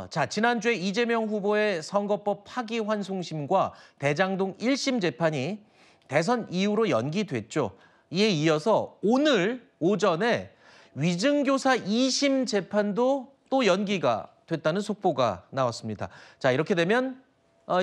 자, 지난주에 이재명 후보의 선거법 파기환송심과 대장동 1심 재판이 대선 이후로 연기됐죠. 이에 이어서 오늘 오전에 위증교사 2심 재판도 또 연기가 됐다는 속보가 나왔습니다. 자, 이렇게 되면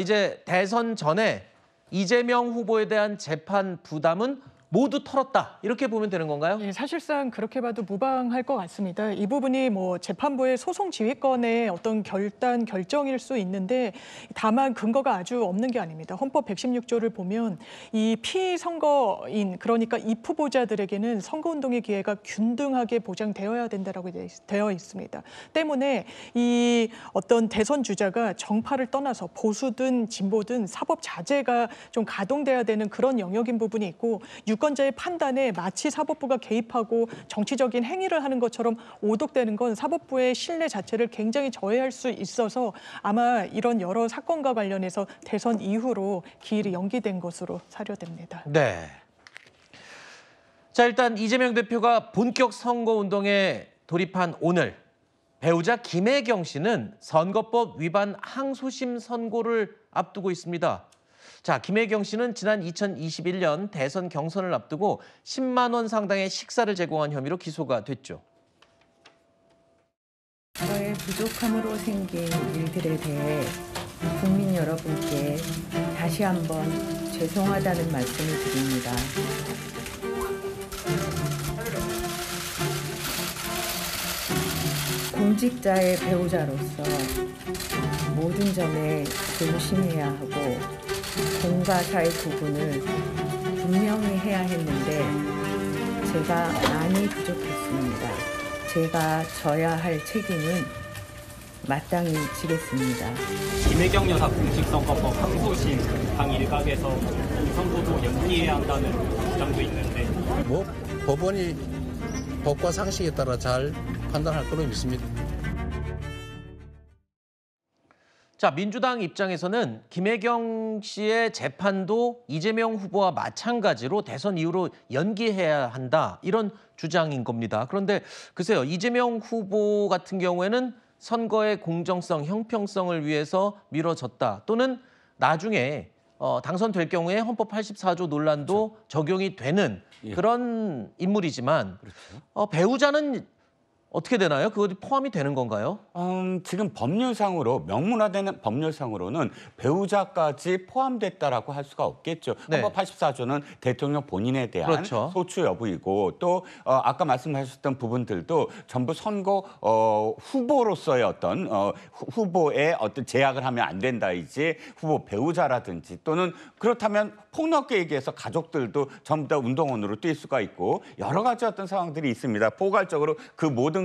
이제 대선 전에 이재명 후보에 대한 재판 부담은 모두 털었다, 이렇게 보면 되는 건가요? 예, 사실상 그렇게 봐도 무방할 것 같습니다. 이 부분이 뭐 재판부의 소송 지휘권의 어떤 결정일 수 있는데 다만 근거가 아주 없는 게 아닙니다. 헌법 116조를 보면 이 피선거인, 그러니까 입후보자들에게는 선거운동의 기회가 균등하게 보장되어야 된다라고 되어 있습니다. 때문에 이 어떤 대선 주자가 정파를 떠나서 보수든 진보든 사법 자제가 좀 가동돼야 되는 그런 영역인 부분이 있고, 유권자의 판단에 마치 사법부가 개입하고 정치적인 행위를 하는 것처럼 오독되는 건 사법부의 신뢰 자체를 굉장히 저해할 수 있어서 아마 이런 여러 사건과 관련해서 대선 이후로 기일이 연기된 것으로 사료됩니다. 네. 자, 일단 이재명 대표가 본격 선거운동에 돌입한 오늘, 배우자 김혜경 씨는 선거법 위반 항소심 선고를 앞두고 있습니다. 자, 김혜경 씨는 지난 2021년 대선 경선을 앞두고 10만 원 상당의 식사를 제공한 혐의로 기소가 됐죠. 저의 부족함으로 생긴 일들에 대해 국민 여러분께 다시 한번 죄송하다는 말씀을 드립니다. 공직자의 배우자로서 모든 점에 조심해야 하고 공과 사의 구분을 분명히 해야 했는데 제가 많이 부족했습니다. 제가 져야 할 책임은 마땅히 지겠습니다. 김혜경 여사 공직선거법 항소심 당 일각에서 선고도 연기해야 한다는 주장도 있는데 뭐 법원이 법과 상식에 따라 잘 판단할 거로 믿습니다. 자, 민주당 입장에서는 김혜경 씨의 재판도 이재명 후보와 마찬가지로 대선 이후로 연기해야 한다, 이런 주장인 겁니다. 그런데 글쎄요, 이재명 후보 같은 경우에는 선거의 공정성, 형평성을 위해서 미뤄졌다, 또는 나중에 당선될 경우에 헌법 84조 논란도 그렇죠. 적용이 되는 그런 인물이지만 배우자는 어떻게 되나요? 그것이 포함이 되는 건가요? 지금 법률상으로, 명문화되는 법률상으로는 배우자까지 포함됐다라고 할 수가 없겠죠. 네. 헌법 84조는 대통령 본인에 대한 그렇죠. 소추 여부이고, 또 아까 말씀하셨던 부분들도 전부 선거 후보로서의 어떤 후보의 어떤 제약을 하면 안 된다이지, 후보 배우자라든지, 또는 그렇다면 폭넓게 얘기해서 가족들도 전부 다 운동원으로 뛸 수가 있고, 여러 가지 어떤 상황들이 있습니다. 포괄적으로 그 모든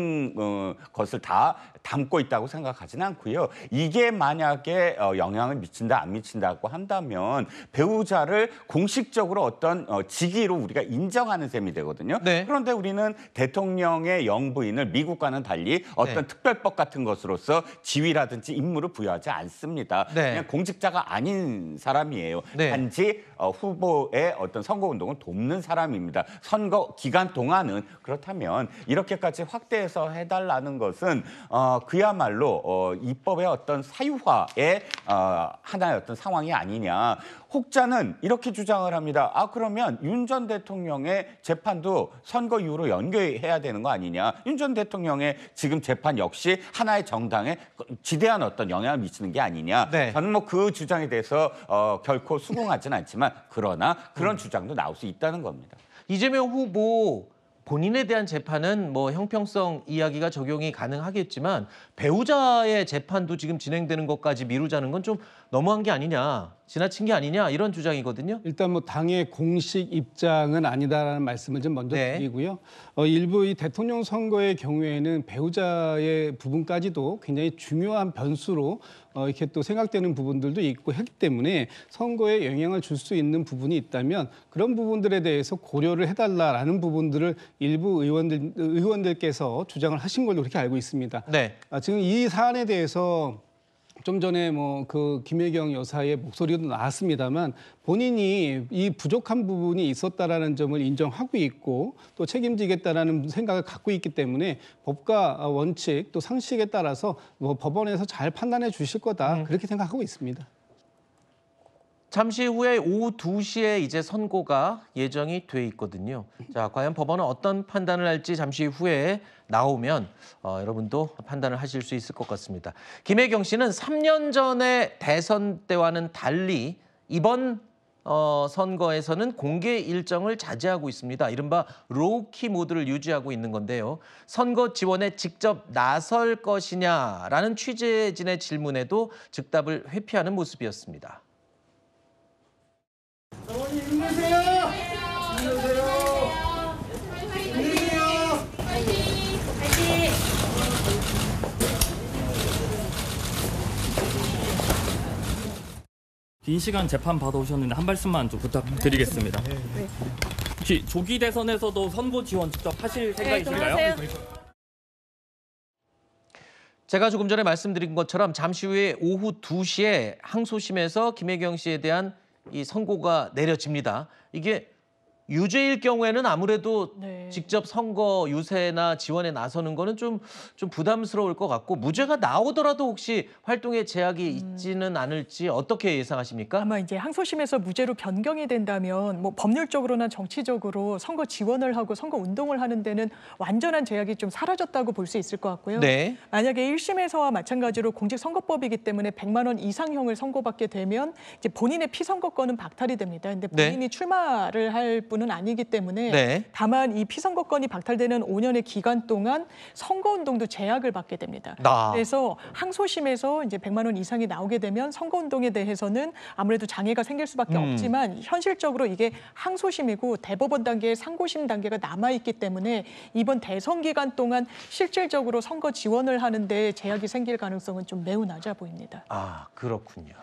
것을 다 담고 있다고 생각하지는 않고요. 이게 만약에 영향을 미친다, 안 미친다고 한다면 배우자를 공식적으로 어떤 직위로 우리가 인정하는 셈이 되거든요. 네. 그런데 우리는 대통령의 영부인을 미국과는 달리 어떤 특별법 같은 것으로서 지위라든지 임무를 부여하지 않습니다. 네. 그냥 공직자가 아닌 사람이에요. 네. 단지 후보의 어떤 선거운동을 돕는 사람입니다. 선거 기간 동안은. 그렇다면 이렇게까지 확대해서 해달라는 것은 그야말로 입법의 어떤 사유화의 하나의 어떤 상황이 아니냐. 혹자는 이렇게 주장을 합니다. 그러면 윤 전 대통령의 재판도 선거 이후로 연결해야 되는 거 아니냐. 윤 전 대통령의 지금 재판 역시 하나의 정당에 지대한 어떤 영향을 미치는 게 아니냐. 네. 저는 뭐 그 주장에 대해서 결코 수긍하지는 않지만, 그러나 그런 주장도 나올 수 있다는 겁니다. 이재명 후보 본인에 대한 재판은 뭐 형평성 이야기가 적용이 가능하겠지만 배우자의 재판도 지금 진행되는 것까지 미루자는 건 좀 너무한 게 아니냐, 지나친 게 아니냐, 이런 주장이거든요. 일단 뭐 당의 공식 입장은 아니다라는 말씀을 좀 먼저 네. 드리고요. 일부 이 대통령 선거의 경우에는 배우자의 부분까지도 굉장히 중요한 변수로 이렇게 또 생각되는 부분들도 있고 했기 때문에 선거에 영향을 줄 수 있는 부분이 있다면 그런 부분들에 대해서 고려를 해달라라는 부분들을 일부 의원들께서 주장을 하신 걸로 그렇게 알고 있습니다. 네. 지금 이 사안에 대해서 좀 전에 뭐 그 김혜경 여사의 목소리도 나왔습니다만 본인이 이 부족한 부분이 있었다라는 점을 인정하고 있고 또 책임지겠다라는 생각을 갖고 있기 때문에 법과 원칙 또 상식에 따라서 뭐 법원에서 잘 판단해 주실 거다 그렇게 생각하고 있습니다. 잠시 후에 오후 2시에 이제 선고가 예정이 돼 있거든요. 자, 과연 법원은 어떤 판단을 할지 잠시 후에 나오면 여러분도 판단을 하실 수 있을 것 같습니다. 김혜경 씨는 3년 전의 대선 때와는 달리 이번 선거에서는 공개 일정을 자제하고 있습니다. 이른바 로우키 모드를 유지하고 있는 건데요. 선거 지원에 직접 나설 것이냐라는 취재진의 질문에도 즉답을 회피하는 모습이었습니다. 긴 시간 재판 받아오셨는데 한 말씀만 좀 부탁드리겠습니다. 혹시 조기 대선에서도 선거 지원 직접 하실 생각이신가요? 제가 조금 전에 말씀드린 것처럼 잠시 후에 오후 2시에 항소심에서 김혜경 씨에 대한 이 선고가 내려집니다. 이게 유죄일 경우에는 아무래도 네. 직접 선거 유세나 지원에 나서는 거는 좀 부담스러울 것 같고 무죄가 나오더라도 혹시 활동에 제약이 있지는 않을지 어떻게 예상하십니까? 아마 이제 항소심에서 무죄로 변경이 된다면 뭐 법률적으로나 정치적으로 선거 지원을 하고 선거 운동을 하는 데는 완전한 제약이 좀 사라졌다고 볼 수 있을 것 같고요. 네. 만약에 1심에서와 마찬가지로 공직선거법이기 때문에 100만 원 이상형을 선고받게 되면 이제 본인의 피선거권은 박탈이 됩니다. 근데 본인이 네. 출마를 할 분은 아니기 때문에 네. 다만 이 피선거권이 박탈되는 5년의 기간 동안 선거운동도 제약을 받게 됩니다. 그래서 항소심에서 이제 100만 원 이상이 나오게 되면 선거운동에 대해서는 아무래도 장애가 생길 수밖에 없지만 현실적으로 이게 항소심이고 대법원 단계의 상고심 단계가 남아있기 때문에 이번 대선 기간 동안 실질적으로 선거 지원을 하는데 제약이 생길 가능성은 좀 매우 낮아 보입니다. 아, 그렇군요.